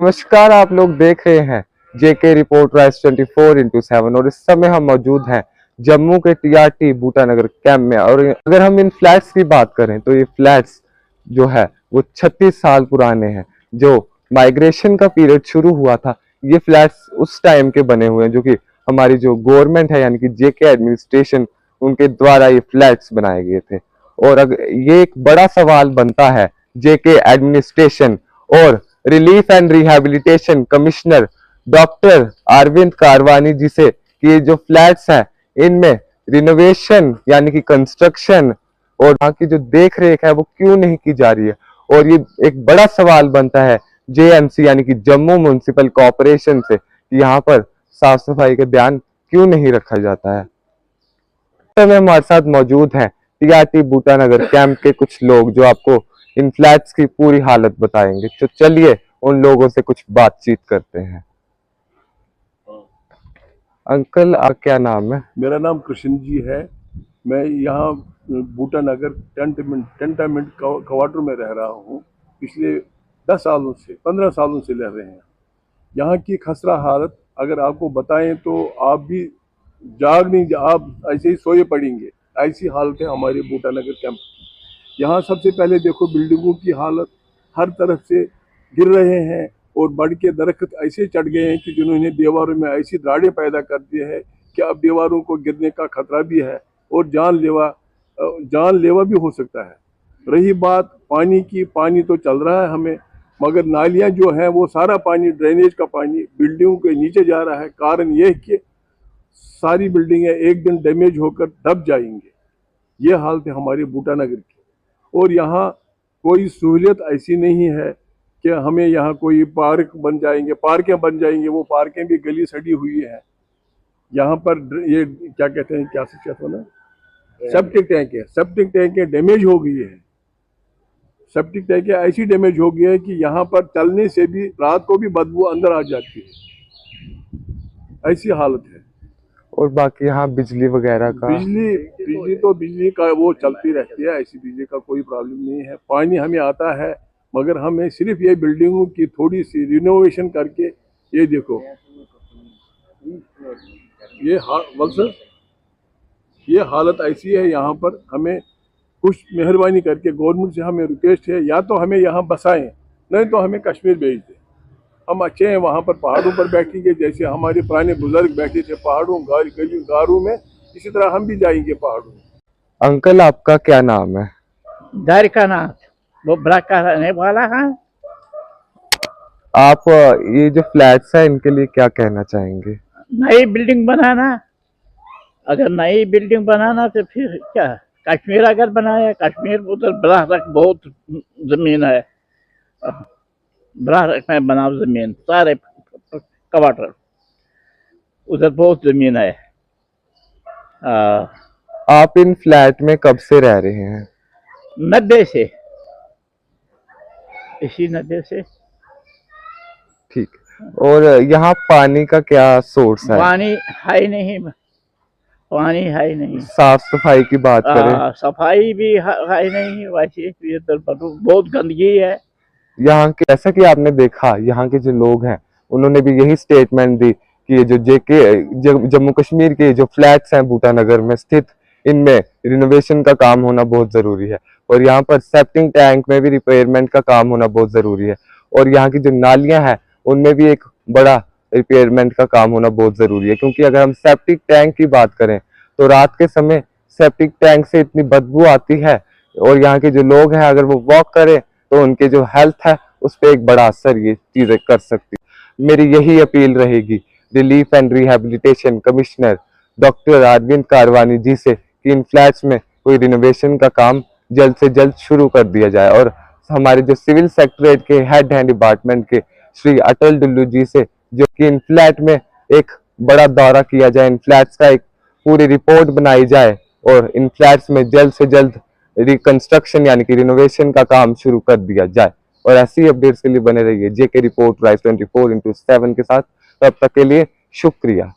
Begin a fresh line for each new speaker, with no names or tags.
नमस्कार, आप लोग देख रहे हैं जेके रिपोर्ट राइस 24/7 और इस समय हम मौजूद हैं जम्मू के टीआरटी बूटानगर कैंप में। और अगर हम इन फ्लैट्स की बात करें तो ये फ्लैट्स जो है वो 36 साल पुराने हैं। जो माइग्रेशन का पीरियड शुरू हुआ था, ये फ्लैट्स उस टाइम के बने हुए हैं जो कि हमारी जो गवर्नमेंट है यानी कि जेके एडमिनिस्ट्रेशन, उनके द्वारा ये फ्लैट्स बनाए गए थे। और अगर ये एक बड़ा सवाल बनता है जेके एडमिनिस्ट्रेशन और relief and rehabilitation commissioner doctor Arvind Karwani ji से कि ये जो फ्लैट्स हैं इनमें रिनोवेशन यानी कि कंस्ट्रक्शन और वहाँ की जो देख रेख है वो क्यों नहीं की जा रही है। और ये एक बड़ा सवाल बनता है जेएमसी यानी कि जम्मू म्युनिसिपल कॉरपोरेशन से कि यहाँ पर साफ सफाई का ध्यान क्यों नहीं रखा जाता है। में हमारे साथ मौजूद हैं टीआरटी बूटानगर कैंप के कुछ लोग जो आपको इन फ्लैट्स की पूरी हालत बताएंगे। तो चलिए उन लोगों से कुछ बातचीत करते हैं। अंकल, आपका क्या नाम है?
मेरा नाम कृष्ण जी है। मैं यहाँ बूटानगर टेंटामेंट क्वार्टर में रह रहा हूँ। पिछले 10 सालों से 15 सालों से रह रहे हैं। यहाँ की खसरा हालत अगर आपको बताएं तो आप भी आप ऐसे ही सोए पड़ेंगे। ऐसी हालत है हमारे बूटानगर कैंप की। यहाँ सबसे पहले देखो बिल्डिंगों की हालत, हर तरफ से गिर रहे हैं और बड़ के दरख्त ऐसे चढ़ गए हैं कि जिन्होंने दीवारों में ऐसी दरारें पैदा कर दी है कि अब दीवारों को गिरने का खतरा भी है और जानलेवा भी हो सकता है। रही बात पानी की, पानी तो चल रहा है हमें, मगर नालियां जो हैं वो सारा पानी, ड्रेनेज का पानी बिल्डिंगों के नीचे जा रहा है। कारण यह कि सारी बिल्डिंगें एक दिन डैमेज होकर दब जाएंगे। ये हालत है हमारे बूटानगर की। और यहाँ कोई सहूलियत ऐसी नहीं है कि हमें यहाँ कोई पार्क बन जाएंगे, पार्कें बन जाएंगी। वो पार्कें भी गली सड़ी हुई है। यहाँ पर ये क्या कहते हैं, क्या कहते ना, सेप्टिक टैंक है। सेप्टिक टैंकें डैमेज हो गई है। सेप्टिक टैंकें ऐसी डैमेज हो गई है कि यहाँ पर चलने से भी रात को भी बदबू अंदर आ जाती है। ऐसी हालत है।
और बाकी यहाँ बिजली वगैरह का?
बिजली का वो चलती रहती है, ऐसी बिजली का कोई प्रॉब्लम नहीं है। पानी हमें आता है, मगर हमें सिर्फ ये बिल्डिंगों की थोड़ी सी रिनोवेशन करके, ये देखो ये हालत ऐसी है। यहाँ पर हमें कुछ मेहरबानी करके गवर्नमेंट से हमें रिक्वेस्ट है, या तो हमें यहाँ बसाएं, नहीं तो हमें कश्मीर भेज दें। हम अच्छे हैं, वहाँ पर पहाड़ों पर बैठेंगे जैसे हमारे पुराने बुजुर्ग बैठे थे पहाड़ों गारों में, इसी तरह हम भी जाएंगे पहाड़ों में।
अंकल, आपका क्या नाम है?
द्वारिकानाथ, वो ब्लॉक का रहने वाला है।
आप ये जो फ्लैट्स है इनके लिए क्या कहना चाहेंगे?
नई बिल्डिंग बनाना, अगर नई बिल्डिंग बनाना तो फिर क्या, कश्मीर अगर बनाया, कश्मीर उधर बराह बहुत जमीन है, बराह में बनाओ जमीन, सारे क्वार्टर उधर बहुत जमीन है।
आप इन फ्लैट में कब से रह रहे हैं?
90 से, इसी 90 से।
ठीक। और यहाँ पानी का क्या सोर्स है?
पानी है नहीं, पानी है नहीं।
साफ सफाई की बात करें?
सफाई भी है नहीं। वैसे इधर बहुत गंदगी है
यहाँ के। जैसा कि आपने देखा, यहाँ के जो लोग हैं उन्होंने भी यही स्टेटमेंट दी कि ये जो जम्मू कश्मीर के जो फ्लैट्स हैं बूटानगर में स्थित, इनमें रिनोवेशन का काम होना बहुत जरूरी है। और यहाँ पर सेप्टिक टैंक में भी रिपेयरमेंट का काम होना बहुत जरूरी है। और यहाँ की जो नालियां हैं उनमें भी एक बड़ा रिपेयरमेंट का काम होना बहुत जरूरी है। क्योंकि अगर हम सेप्टिक टैंक की बात करें तो रात के समय सेप्टिक टैंक से इतनी बदबू आती है, और यहाँ के जो लोग हैं अगर वो वॉक करें तो उनके जो हेल्थ है उस पर एक बड़ा असर ये चीजें कर सकती है। मेरी यही अपील रहेगी relief and rehabilitation commissioner doctor Arvind Karwani ji से कि इन फ्लैट्स में कोई रिनोवेशन का काम जल्द से जल्द शुरू कर दिया जाए। और हमारे जो सिविल सेक्रेटरीट के हेड हैं डिपार्टमेंट के श्री अटल डुल्लू जी से जो कि इन फ्लैट में एक बड़ा दौरा किया जाए, इन फ्लैट्स का एक पूरी रिपोर्ट बनाई जाए और इन फ्लैट्स में जल्द से जल्द रिकंस्ट्रक्शन यानी कि रिनोवेशन का काम शुरू कर दिया जाए। और ऐसी अपडेट्स के लिए बने रहिए जेके रिपोर्ट राइस 24/7 के साथ। तब तक के लिए शुक्रिया।